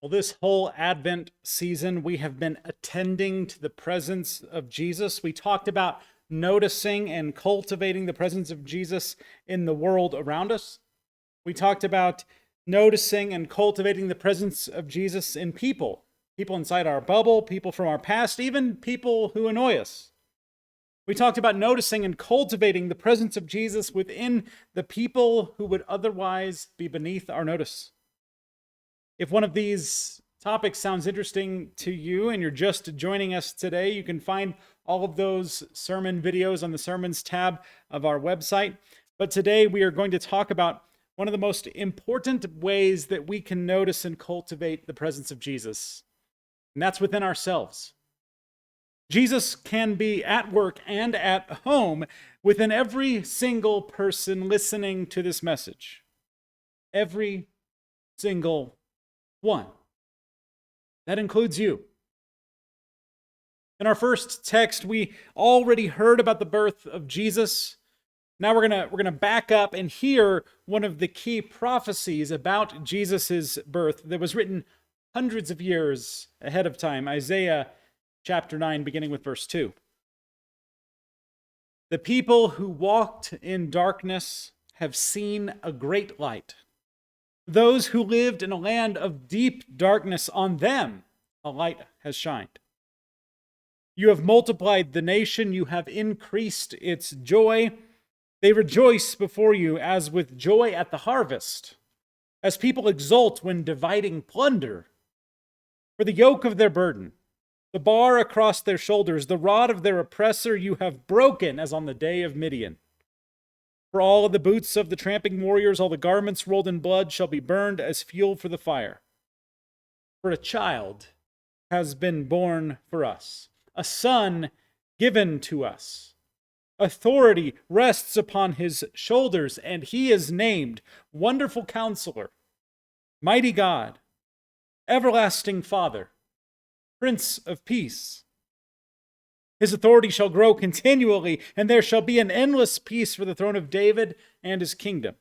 Well, this whole Advent season, we have been attending to the presence of Jesus. We talked about noticing and cultivating the presence of Jesus in the world around us. We talked about noticing and cultivating the presence of Jesus in people, people inside our bubble, people from our past, even people who annoy us. We talked about noticing and cultivating the presence of Jesus within the people who would otherwise be beneath our notice. If one of these topics sounds interesting to you and you're just joining us today, you can find all of those sermon videos on the Sermons tab of our website. But today we are going to talk about one of the most important ways that we can notice and cultivate the presence of Jesus, and that's within ourselves. Jesus can be at work and at home within every single person listening to this message. Every single one. That includes you. In our first text, we already heard about the birth of Jesus. Now we're gonna back up and hear one of the key prophecies about Jesus' birth that was written hundreds of years ahead of time. Isaiah chapter 9, beginning with verse 2. The people who walked in darkness have seen a great light. Those who lived in a land of deep darkness, on them a light has shined. You have multiplied the nation, you have increased its joy. They rejoice before you as with joy at the harvest, as people exult when dividing plunder. For the yoke of their burden, the bar across their shoulders, the rod of their oppressor you have broken as on the day of Midian. For all of the boots of the tramping warriors, all the garments rolled in blood shall be burned as fuel for the fire. For a child has been born for us, a son given to us. Authority rests upon his shoulders, and he is named Wonderful Counselor, Mighty God, Everlasting Father, Prince of Peace. His authority shall grow continually, and there shall be an endless peace for the throne of David and his kingdom.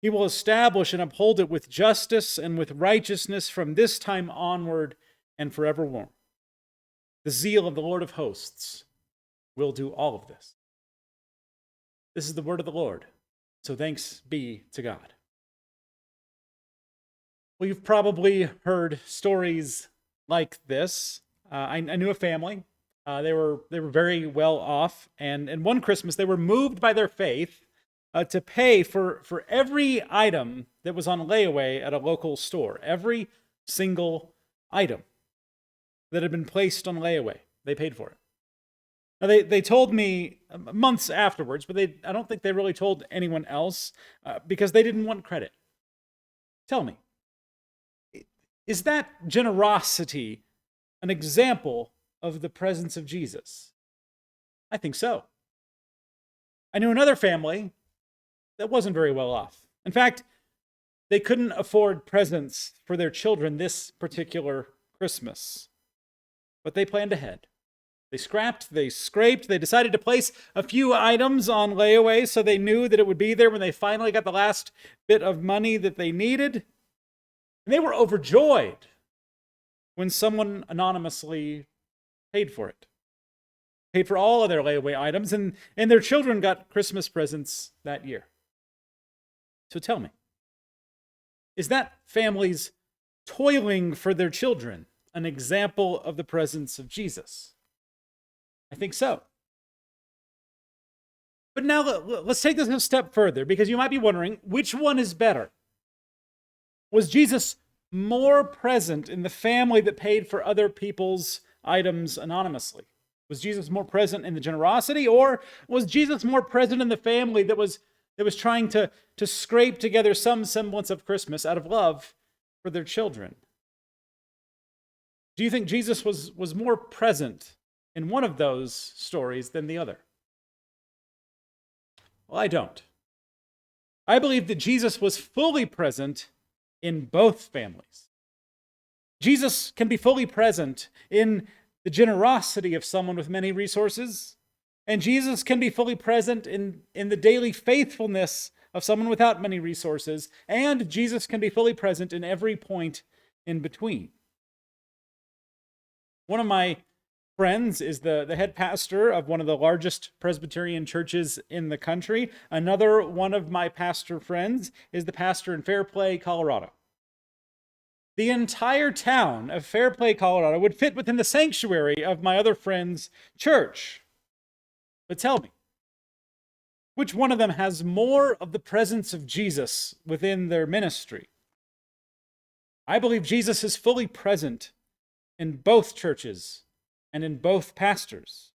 He will establish and uphold it with justice and with righteousness from this time onward and forevermore. The zeal of the Lord of hosts will do all of this. This is the word of the Lord, so thanks be to God. Well, you've probably heard stories like this. I knew a family. They were very well off, and one Christmas they were moved by their faith to pay for every item that was on layaway at a local store. Every single item that had been placed on layaway, they paid for it. Now they told me months afterwards, but I don't think they really told anyone else because they didn't want credit. Tell me, is that generosity an example of the presence of Jesus? I think so. I knew another family that wasn't very well off. In fact, they couldn't afford presents for their children this particular Christmas. But they planned ahead. They scrapped, they scraped, they decided to place a few items on layaway so they knew that it would be there when they finally got the last bit of money that they needed. And they were overjoyed when someone anonymously paid for it, paid for all of their layaway items, and their children got Christmas presents that year. So tell me, is that family's toiling for their children an example of the presence of Jesus? I think so. But now let's take this a step further, because you might be wondering, which one is better? Was Jesus more present in the family that paid for other people's items anonymously? Was Jesus more present in the generosity, or was Jesus more present in the family that was trying to scrape together some semblance of Christmas out of love for their children? Do you think Jesus was more present in one of those stories than the other? Well, I don't. I believe that Jesus was fully present in both families. Jesus can be fully present in the generosity of someone with many resources, and Jesus can be fully present in the daily faithfulness of someone without many resources, and Jesus can be fully present in every point in between. One of my friends is the head pastor of one of the largest Presbyterian churches in the country. Another one of my pastor friends is the pastor in Fairplay, Colorado. The entire town of Fairplay, Colorado would fit within the sanctuary of my other friend's church. But tell me, which one of them has more of the presence of Jesus within their ministry? I believe Jesus is fully present in both churches and in both pastors.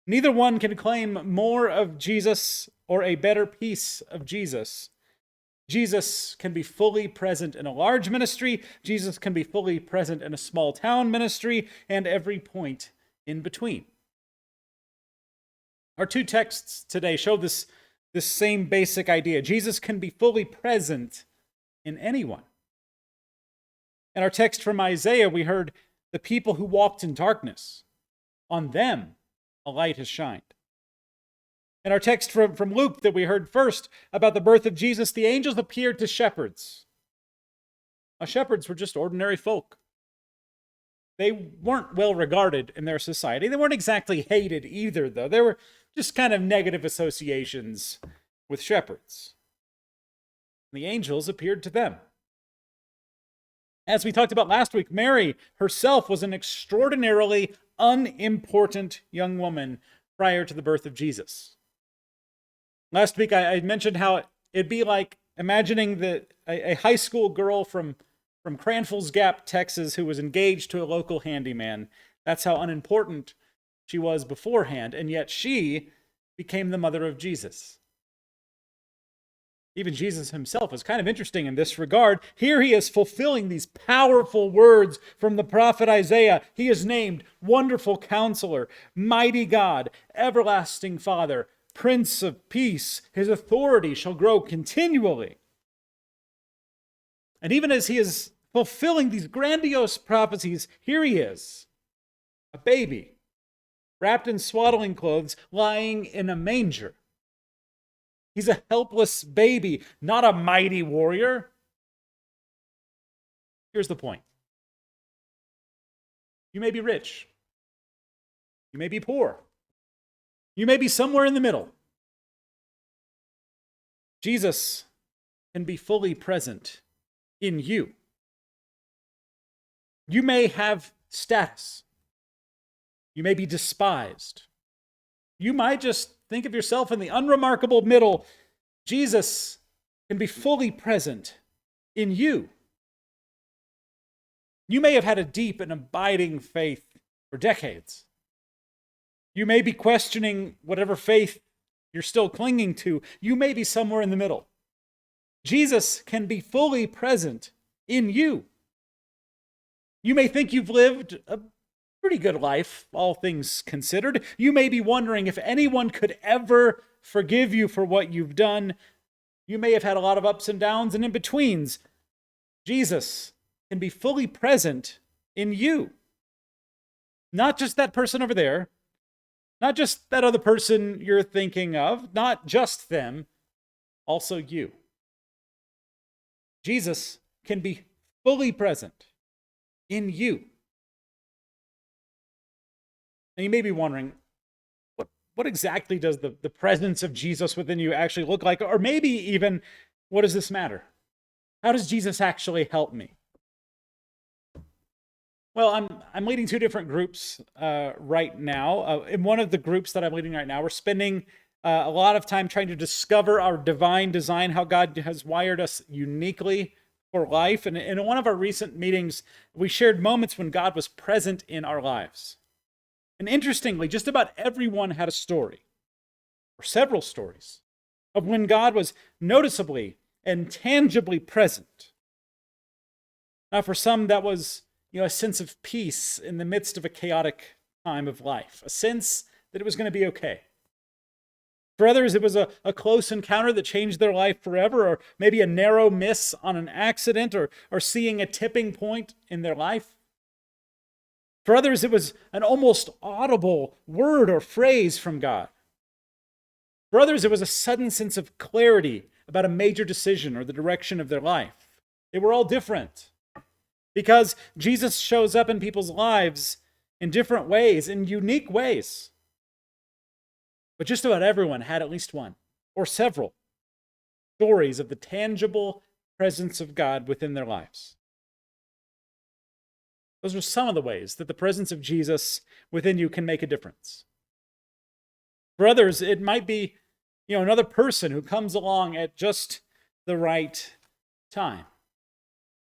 Neither one can claim more of Jesus or a better piece of Jesus. Jesus can be fully present in a large ministry. Jesus can be fully present in a small town ministry, and every point in between. Our two texts today show this same basic idea. Jesus can be fully present in anyone. In our text from Isaiah, we heard the people who walked in darkness, on them a light has shined. In our text from Luke that we heard first about the birth of Jesus, the angels appeared to shepherds. Now, shepherds were just ordinary folk. They weren't well regarded in their society. They weren't exactly hated either, though. There were just kind of negative associations with shepherds. The angels appeared to them. As we talked about last week, Mary herself was an extraordinarily unimportant young woman prior to the birth of Jesus. Last week, I mentioned how it'd be like imagining that a high school girl from Cranfell's Gap, Texas, who was engaged to a local handyman. That's how unimportant she was beforehand, and yet she became the mother of Jesus. Even Jesus himself is kind of interesting in this regard. Here he is fulfilling these powerful words from the prophet Isaiah. He is named Wonderful Counselor, Mighty God, Everlasting Father, Prince of Peace. His authority shall grow continually. And even as he is fulfilling these grandiose prophecies, here he is, a baby, wrapped in swaddling clothes, lying in a manger. He's a helpless baby, not a mighty warrior. Here's the point. You may be rich. You may be poor. You may be somewhere in the middle. Jesus can be fully present in you. You may have status. You may be despised. You might just think of yourself in the unremarkable middle. Jesus can be fully present in you. You may have had a deep and abiding faith for decades. You may be questioning whatever faith you're still clinging to. You may be somewhere in the middle. Jesus can be fully present in you. You may think you've lived a pretty good life, all things considered. You may be wondering if anyone could ever forgive you for what you've done. You may have had a lot of ups and downs and in-betweens. Jesus can be fully present in you. Not just that person over there, not just that other person you're thinking of, not just them, also you. Jesus can be fully present in you. And you may be wondering, what exactly does the presence of Jesus within you actually look like? Or maybe even, what does this matter? How does Jesus actually help me? Well, I'm leading two different groups right now. In one of the groups that I'm leading right now, we're spending a lot of time trying to discover our divine design, how God has wired us uniquely for life. And in one of our recent meetings, we shared moments when God was present in our lives. And interestingly, just about everyone had a story, or several stories, of when God was noticeably and tangibly present. Now, for some, that was a sense of peace in the midst of a chaotic time of life, a sense that it was going to be okay. For others, it was a close encounter that changed their life forever, or maybe a narrow miss on an accident, or seeing a tipping point in their life. For others, it was an almost audible word or phrase from God. For others, it was a sudden sense of clarity about a major decision or the direction of their life. They were all different. because Jesus shows up in people's lives in different ways, in unique ways. But just about everyone had at least one or several stories of the tangible presence of God within their lives. Those are some of the ways that the presence of Jesus within you can make a difference. For others, it might be, another person who comes along at just the right time.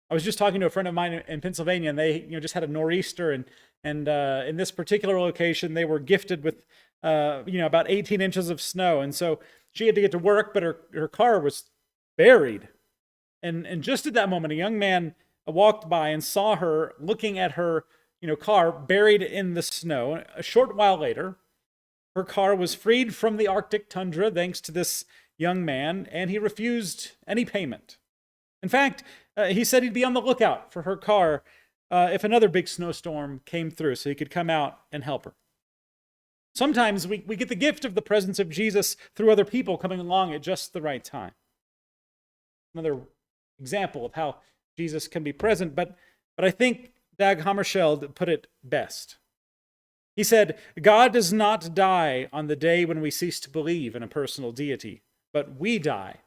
I was just talking to a friend of mine in Pennsylvania, and they, just had a nor'easter, and in this particular location, they were gifted with, about 18 inches of snow, and so she had to get to work, but her car was buried, and just at that moment, a young man walked by and saw her looking at her, car buried in the snow. A short while later, her car was freed from the Arctic tundra thanks to this young man, and he refused any payment. In fact, he said he'd be on the lookout for her car if another big snowstorm came through so he could come out and help her. Sometimes we get the gift of the presence of Jesus through other people coming along at just the right time. Another example of how Jesus can be present, but I think Dag Hammarskjöld put it best. He said, God does not die on the day when we cease to believe in a personal deity, but we die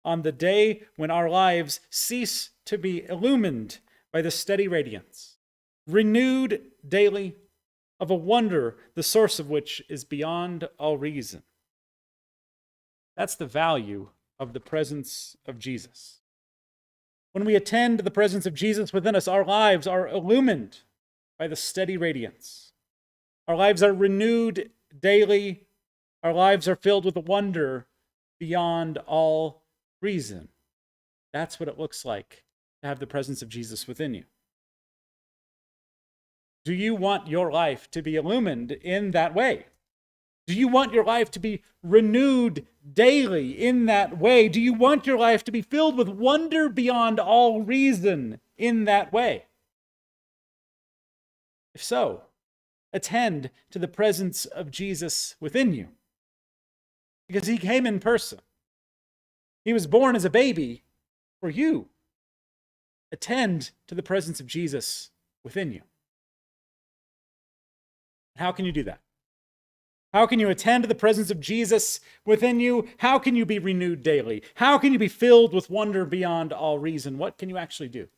on the day when our lives cease to be illumined by the steady radiance, renewed daily, of a wonder the source of which is beyond all reason. That's the value of the presence of Jesus. When we attend to the presence of Jesus within us, our lives are illumined by the steady radiance. Our lives are renewed daily. Our lives are filled with a wonder beyond all reason. That's what it looks like to have the presence of Jesus within you. Do you want your life to be illumined in that way? Do you want your life to be renewed daily in that way? Do you want your life to be filled with wonder beyond all reason in that way? If so, attend to the presence of Jesus within you, because he came in person. He was born as a baby for you. Attend to the presence of Jesus within you. How can you do that? How can you attend to the presence of Jesus within you? How can you be renewed daily? How can you be filled with wonder beyond all reason? What can you actually do?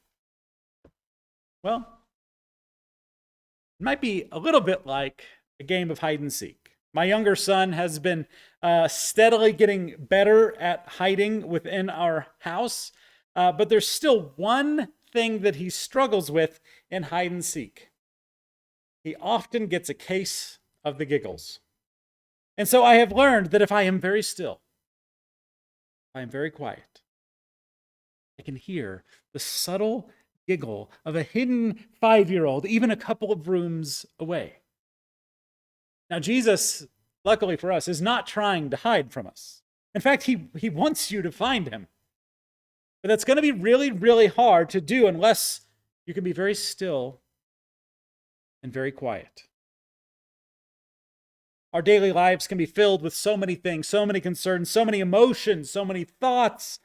Well, it might be a little bit like a game of hide and seek. My younger son has been steadily getting better at hiding within our house, but there's still one thing that he struggles with in hide and seek. He often gets a case of the giggles. And so I have learned that if I am very still, if I am very quiet, I can hear the subtle giggle of a hidden 5-year-old, even a couple of rooms away. Now, Jesus, luckily for us, is not trying to hide from us. In fact, he wants you to find him. But that's going to be really, really hard to do unless you can be very still and very quiet. Our daily lives can be filled with so many things, so many concerns, so many emotions, so many thoughts.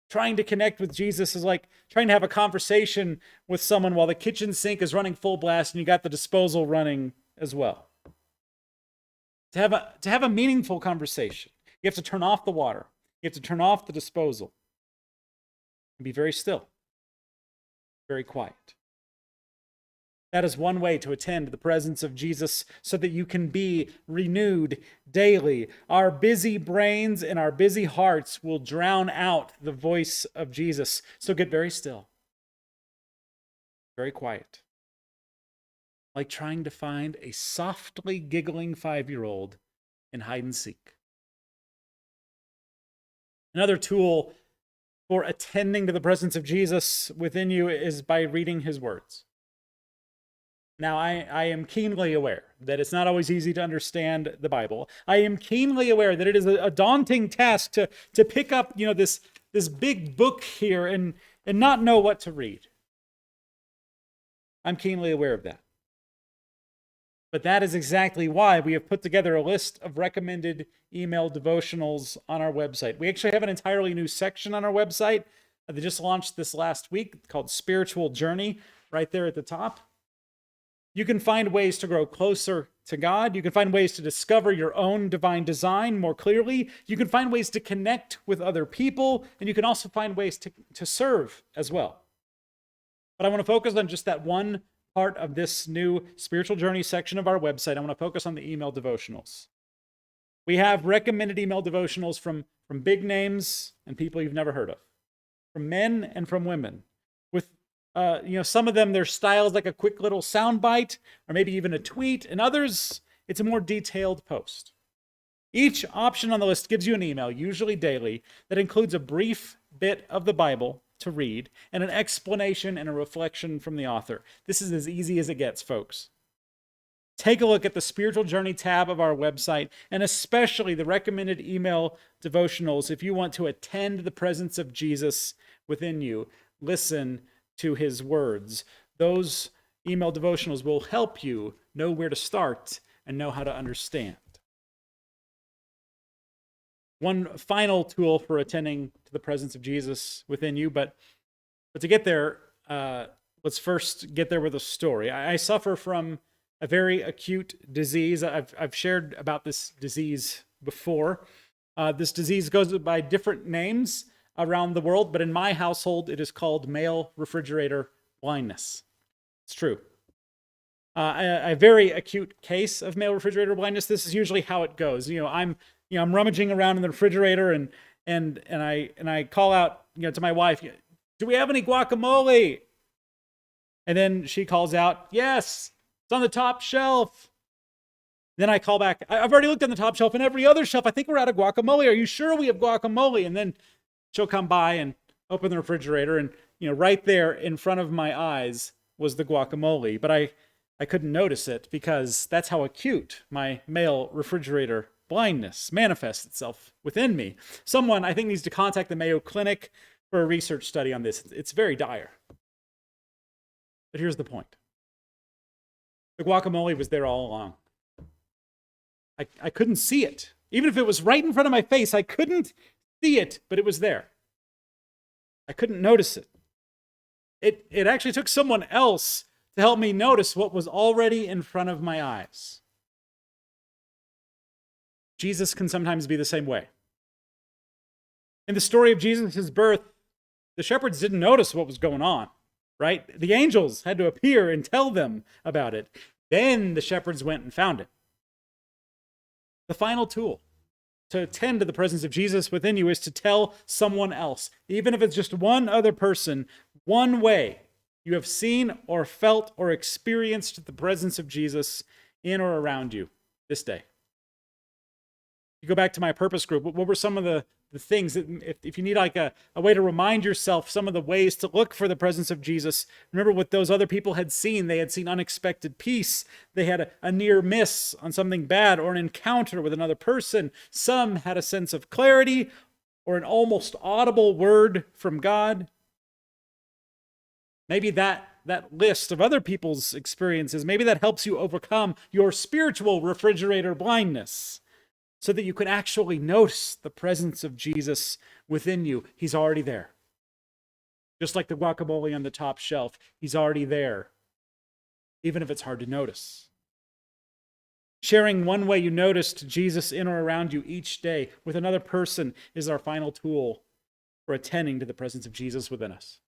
Trying to connect with Jesus is like trying to have a conversation with someone while the kitchen sink is running full blast and you got the disposal running as well. To have a meaningful conversation, you have to turn off the water. You have to turn off the disposal and be very still, very quiet. That is one way to attend to the presence of Jesus so that you can be renewed daily. Our busy brains and our busy hearts will drown out the voice of Jesus. So get very still, very quiet. Like trying to find a softly giggling 5-year-old in hide and seek. Another tool for attending to the presence of Jesus within you is by reading his words. Now, I am keenly aware that it's not always easy to understand the Bible. I am keenly aware that it is a daunting task to pick up, this big book here and not know what to read. I'm keenly aware of that. But that is exactly why we have put together a list of recommended email devotionals on our website. We actually have an entirely new section on our website They just launched this last week called Spiritual Journey, right there at the top. You can find ways to grow closer to God. You can find ways to discover your own divine design more clearly. You can find ways to connect with other people, and you can also find ways to serve as well. But I want to focus on just that one part of this new spiritual journey section of our website. I want to focus on the email devotionals. We have recommended email devotionals from big names and people you've never heard of, from men and from women, with some of them, their style is like a quick little soundbite or maybe even a tweet, and others, it's a more detailed post. Each option on the list gives you an email, usually daily, that includes a brief bit of the Bible to read and an explanation and a reflection from the author. This is as easy as it gets, folks. Take a look at the Spiritual Journey tab of our website, and especially the recommended email devotionals if you want to attend the presence of Jesus within you. Listen to his words. Those email devotionals will help you know where to start and know how to understand. One final tool for attending to the presence of Jesus within you, but to get there, let's first get there with a story. I suffer from a very acute disease. I've shared about this disease before. This disease goes by different names around the world, but in my household, it is called male refrigerator blindness. It's true. A very acute case of male refrigerator blindness. This is usually how it goes. I'm rummaging around in the refrigerator and I call out, to my wife, "Do we have any guacamole?" And then she calls out, "Yes, it's on the top shelf." Then I call back, "I've already looked on the top shelf and every other shelf. I think we're out of guacamole. Are you sure we have guacamole?" And then she'll come by and open the refrigerator, and right there in front of my eyes was the guacamole. But I couldn't notice it because that's how acute my male refrigerator blindness manifests itself within me. Someone, I think, needs to contact the Mayo Clinic for a research study on this. It's very dire. But here's the point. The guacamole was there all along. I couldn't see it. Even if it was right in front of my face, I couldn't see it, but it was there. I couldn't notice it. It actually took someone else to help me notice what was already in front of my eyes. Jesus can sometimes be the same way. In the story of Jesus' birth, the shepherds didn't notice what was going on, right? The angels had to appear and tell them about it. Then the shepherds went and found it. The final tool to attend to the presence of Jesus within you is to tell someone else, even if it's just one other person, one way you have seen or felt or experienced the presence of Jesus in or around you this day. You go back to my purpose group. What were some of the things that, if you need like a way to remind yourself some of the ways to look for the presence of Jesus, remember what those other people had seen. They had seen unexpected peace. They had a near miss on something bad or an encounter with another person. Some had a sense of clarity or an almost audible word from God. Maybe that list of other people's experiences, maybe that helps you overcome your spiritual refrigerator blindness, so that you can actually notice the presence of Jesus within you. He's already there. Just like the guacamole on the top shelf, he's already there, even if it's hard to notice. Sharing one way you noticed Jesus in or around you each day with another person is our final tool for attending to the presence of Jesus within us.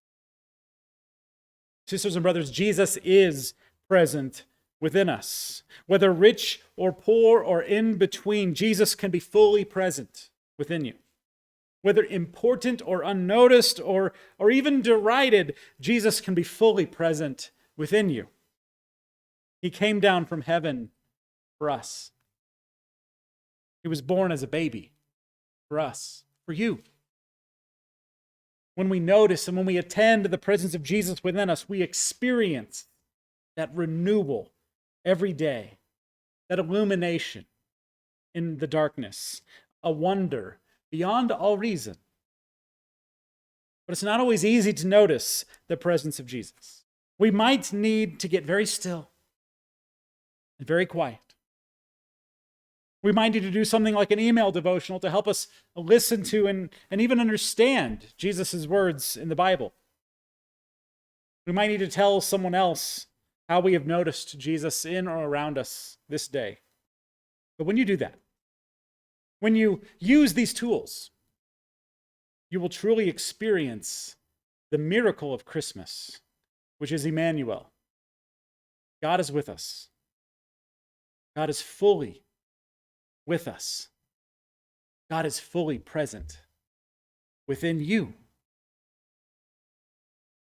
Sisters and brothers, Jesus is present within us. Whether rich or poor or in between, Jesus can be fully present within you. Whether important or unnoticed or even derided, Jesus can be fully present within you. He came down from heaven for us. He was born as a baby for us, for you. When we notice and when we attend to the presence of Jesus within us, we experience that renewal every day, that illumination in the darkness, a wonder beyond all reason. But it's not always easy to notice the presence of Jesus. We might need to get very still and very quiet We might need to do something like an email devotional to help us listen to and even understand Jesus' words in the Bible. We might need to tell someone else how we have noticed Jesus in or around us this day. But when you do that, when you use these tools, you will truly experience the miracle of Christmas, which is Emmanuel. God is with us. God is fully with us. God is fully present within you.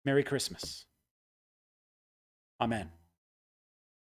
Merry Christmas. Amen.